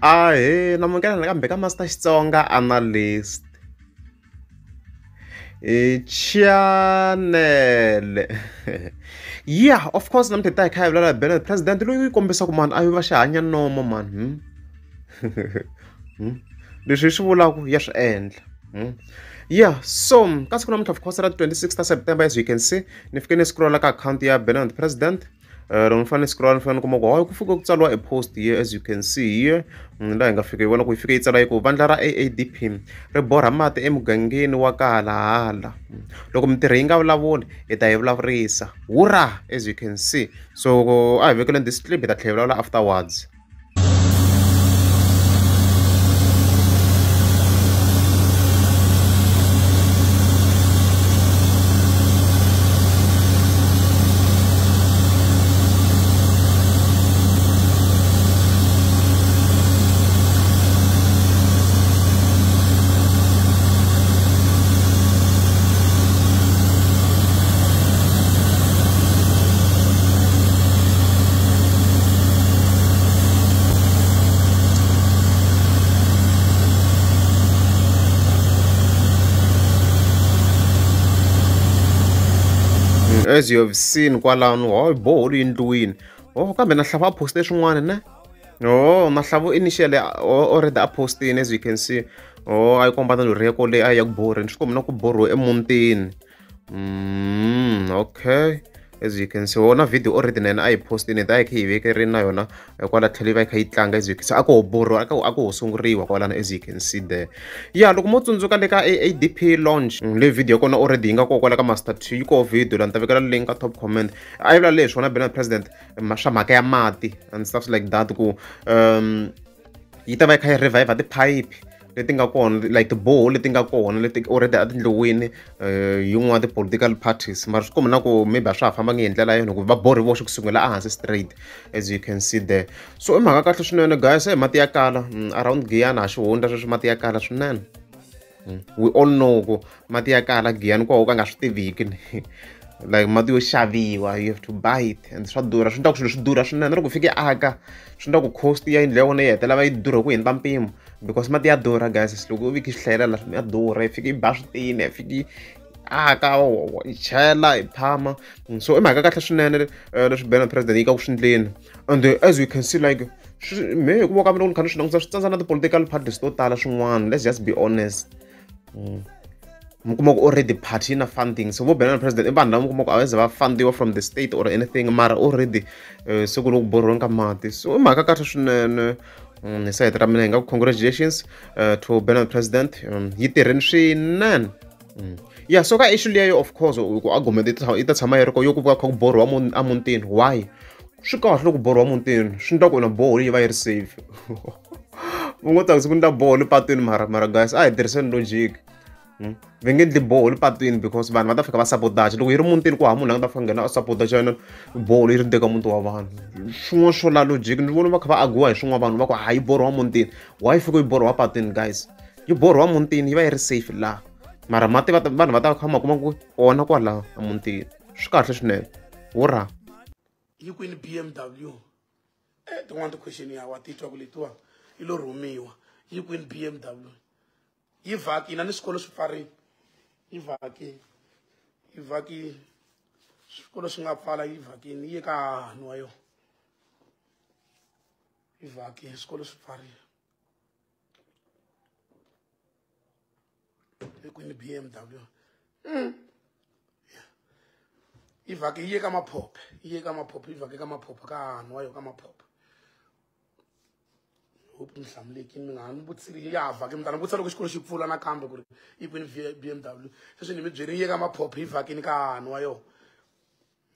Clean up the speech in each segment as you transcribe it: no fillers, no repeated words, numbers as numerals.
Ahee, namukela nakambe ka Master Xitsonga Analyst. Channel. Yeah, of course namthi ta hi kha hi vulavula hi president loyi u kombisaka mani a va xihanya nomo mani. Leswi hi swi vulaka ya swi endla. Yeah, so ka siku namuntlha of course ra 26 September, as you can see, ni fike ni scrolla ka account ya Benedict President. Loko ni scroll ni fanele kuma ku hayi ku fike ku tsariwa a post here, as you can see here. Laha hi nga fika hi vona ku yi fike yi tsala ku vandla ra AADP ri borha mati emugangeni wa ka hala. Loko mitirhi yi nga vulavuli hi ta yi vulavurisa. Huraaaa, as you can see. So a hi vekeleni this clip hi ta tlhela hi vulavula afterwards. As you have seen kwalano, oh boholi endliwini. Oh kambe na hlava a poste swin'wana ne? Oh na hlavo initially already a postini, as you can see. Oh a yi komba na reko leyi a ya ku borheni, swi komba na ku borhiwe emutini. Okay, as you can see, na video already na yena a yi postini, ta yi kha yi vekerini na yona kwala tlhelo yi va yi kha yi tlanga, as you can see. A ko borhiwa, a ko ho sunguriwa kwalano, as you can see there. Yeah, loko mo tsundzuka le ka AADP launch, le video kona already yi nga koho kwala ka Master 2, yi koho video la ni ta vekela link ka top comment. A yi vula leswi wona Benedict President swa mhaka ya mati and stuff like that, ku yi ta va yi kha yi revive tiphayiphi leti nga kona, like tiboho leti nga kona leti already a tindliwini yin'wana ti-political parties, mara swi komba na ku maybe a swa ha fambangi hi ndlela yona ku va borhi voxe ku sungula a hansi straight, as you can see there. So i mhaka kahle swinene guys, mati ya kala around Giyani ha xihundla sweswi mati ya kala swinene. We all know ku mati ya kala Giyani koho ka nga swi tiviki like mati yo xaviwa, you have to buy it and swa durha, swi endla ku swilo swi durha swinene. Loko fike aka swi endla ku cost ya yindlu ya vona yi hetelela va yi durha ku hundza mpimo, because mati ya durha guys. Loko u viki xi hlayela ya durha, yi fike yi ba switini, yi fike yi aka yi chela yi phama. So i mhaka kahle swinene leswi Benedict President yi ka ku swi endleni. And as you can see, like me ku voka mina loko ni kha ni swi langusa swi tsandza na ti-political parties to tala swin'wana, let's just be honest. Mi kuma ku already party na funding, so vo Benedict President i vanhu lava mi kuma ku a va ze va fundiwa from the state or anything, mara already se ku loko borhiweni ka mati. So i mhaka kahle swinene. Hi sayiti ra mina hi nga ku congratulations to Benedict President, yi tirheni swinene. Yeah, so ka issue leyo of course ku argument yi ta tshama yi ri ko yo ku va kha ku borhiwa emutini. Why? Swi kahle loko borhiwa emutini, swi endla ku na boho yi va yi ri safe. U ngo ta ku ku ndla boho le patwini, mara guys a hi tirhiseni logic. Va nge endli boho le patwini because vanhu va ta fika va sabotage. Loko yi ri mutini ku hava munhu a nga ta fika nghena a sabotage yona boho yi ri teka muti wa vanhu. Swin'wana swo la logic ni vona va kha va agiwa hi swin'wana vanhu va ku hayi borhiwa mutini. Why fika yi borhiwa patwini guys? Yi borhiwa mutini yi va yi ri safe laha, mara mati vanhu va ta kha ma kuma ku ona kwala emutini. Swi kahle swinene. Huraaaa. Yi kwini BMW tin'wana ti-question ya wa titwa ku letiwa yi lo rhumiwa. Yi kwini BMW yi vhakini ni swikolo swi pfarile, yi vhaki swikolo swi nga pfala, yi vhakini yi ye ka hahani wa yona, yi vhaki swikolo swi pfarile. Yi kwini BMW yi vhaki yi ye ka maphophe, yi vhaki ka maphophe ka hahani wa yona, ka maphophe. Hope ni hlamulekini, mi nga ni vutisile ya vhaki, mi ta ni vutisa loko xikolo xi pfula nakambe ku ri yi kwini BMW. Sweswi ni mi byeli yi ye ka maphophe yi vhakini ka hahani wa yona,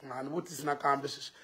nga ni vutisi nakambe sweswi.